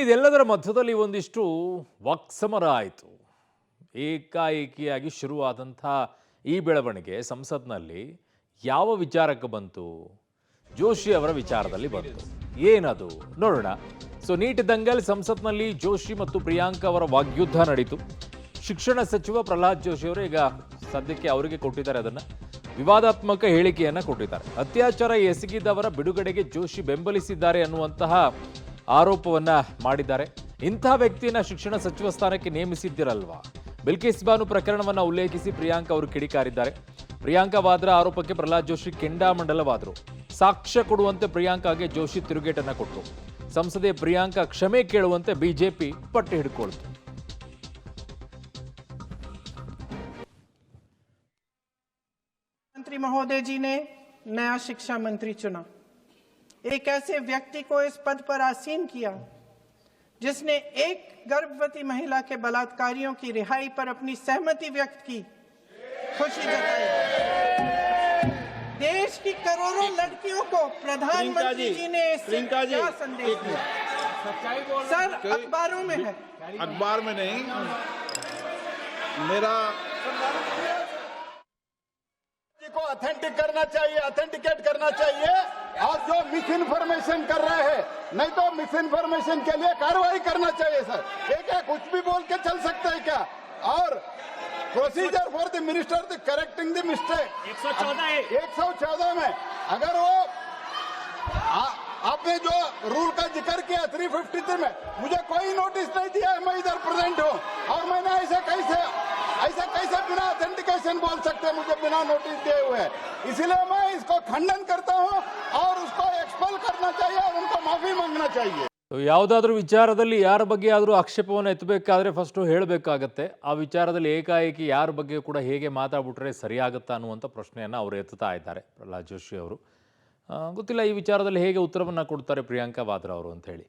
ಇದೆಲ್ಲದರ ಮಧ್ಯದಲ್ಲಿ ಒಂದಿಷ್ಟು ವಾಕ್ಸಮರ ಆಯಿತು. ಏಕಾಏಕಿಯಾಗಿ ಶುರುವಾದಂಥ ಈ ಬೆಳವಣಿಗೆ ಸಂಸತ್ನಲ್ಲಿ ಯಾವ ವಿಚಾರಕ್ಕೆ ಬಂತು? ಜೋಶಿ ಅವರ ವಿಚಾರದಲ್ಲಿ ಬಂತು. ಏನದು ನೋಡೋಣ. ನೀಟ್ ದಂಗಲ್ ಸಂಸತ್ನಲ್ಲಿ ಜೋಶಿ ಮತ್ತು ಪ್ರಿಯಾಂಕಾ ಅವರ ವಾಗ್ಯುದ್ಧ ನಡೀತು. ಶಿಕ್ಷಣ ಸಚಿವ ಪ್ರಹ್ಲಾದ್ ಜೋಶಿ ಅವರು ಈಗ ಸದ್ಯಕ್ಕೆ ಅವರಿಗೆ ಕೊಟ್ಟಿದ್ದಾರೆ, ಅದನ್ನು ವಿವಾದಾತ್ಮಕ ಹೇಳಿಕೆಯನ್ನು ಕೊಟ್ಟಿದ್ದಾರೆ. ಅತ್ಯಾಚಾರ ಎಸಗಿದವರ ಬಿಡುಗಡೆಗೆ ಜೋಶಿ ಬೆಂಬಲಿಸಿದ್ದಾರೆ ಅನ್ನುವಂತಹ ಆರೋಪವನ್ನ ಮಾಡಿದ್ದಾರೆ. ಇಂಥ ವ್ಯಕ್ತಿಯನ್ನ ಶಿಕ್ಷಣ ಸಚಿವ ಸ್ಥಾನಕ್ಕೆ ನೇಮಿಸಿದ್ದಿರಲ್ವಾ? ಬಿಲ್ಕಿಸ್ ಬಾನು ಪ್ರಕರಣವನ್ನ ಉಲ್ಲೇಖಿಸಿ ಪ್ರಿಯಾಂಕಾ ಅವರು ಕಿಡಿಕಾರಿದ್ದಾರೆ. ಪ್ರಿಯಾಂಕಾ ವಾದ್ರಾ ಆರೋಪಕ್ಕೆ ಪ್ರಹ್ಲಾದ್ ಜೋಶಿ ಕೆಂಡಾಮಂಡಲವಾದರು. ಸಾಕ್ಷ್ಯ ಕೊಡುವಂತೆ ಪ್ರಿಯಾಂಕಾಗೆ ಜೋಶಿ ತಿರುಗೇಟನ್ನ ಕೊಟ್ಟರು. ಸಂಸದೆ ಪ್ರಿಯಾಂಕಾ ಕ್ಷಮೆ ಕೇಳುವಂತೆ ಬಿಜೆಪಿ ಪಟ್ಟು ಹಿಡ್ಕೊಳ್ತು. मंत्री महोदय जी ने नया शिक्षा मंत्री चुना, एक ऐसे व्यक्ति को इस पद पर आसीन किया जिसने एक गर्भवती महिला के बलात्कारियों की रिहाई पर अपनी सहमति व्यक्त की, खुशी जताई। देश की करोड़ों लड़कियों को प्रधानमंत्री जी ने इससे क्या संदेश दिया? सर, अखबारों में है, अखबार में नहीं। मेरा को ऑथेंटिक करना चाहिए, ऑथेंटिकेट करना चाहिए, और जो मिस इन्फॉर्मेशन कर रहे हैं, नहीं तो मिस इन्फॉर्मेशन के लिए कार्रवाई करना चाहिए। सर, क्या कुछ भी बोल के चल सकते हैं क्या? और procedure for the minister the correcting the mistake 114 में अगर वो आपने जो रूल का जिक्र किया 353 में, मुझे कोई नोटिस नहीं दिया है, मैं इधर प्रेजेंट हूँ, और मैंने ऐसे कैसे बिना ऑथेंटिकेशन बोल सकते हैं, मुझे बिना नोटिस दिए हुए? इसलिए मैं इसको खंडन करता हूँ और उसको एक्सपेल करना चाहिए और उनको माफी मांगना चाहिए। ಯಾವುದಾದ್ರೂ ವಿಚಾರದಲ್ಲಿ ಯಾರ ಬಗ್ಗೆ ಆದರೂ ಆಕ್ಷೇಪವನ್ನು ಎತ್ತಬೇಕಾದ್ರೆ ಫಸ್ಟು ಹೇಳಬೇಕಾಗತ್ತೆ. ಆ ವಿಚಾರದಲ್ಲಿ ಏಕಾಏಕಿ ಯಾರ ಬಗ್ಗೆ ಕೂಡ ಹೇಗೆ ಮಾತಾಡ್ಬಿಟ್ರೆ ಸರಿಯಾಗುತ್ತಾ ಅನ್ನುವಂಥ ಪ್ರಶ್ನೆಯನ್ನು ಅವರು ಎತ್ತುತ್ತಾ ಇದ್ದಾರೆ ಪ್ರಹ್ಲಾದ್ ಜೋಶಿ ಅವರು. ಗೊತ್ತಿಲ್ಲ ಈ ವಿಚಾರದಲ್ಲಿ ಹೇಗೆ ಉತ್ತರವನ್ನು ಕೊಡ್ತಾರೆ ಪ್ರಿಯಾಂಕಾ ವಾದ್ರಾ ಅವರು ಅಂತ ಹೇಳಿ.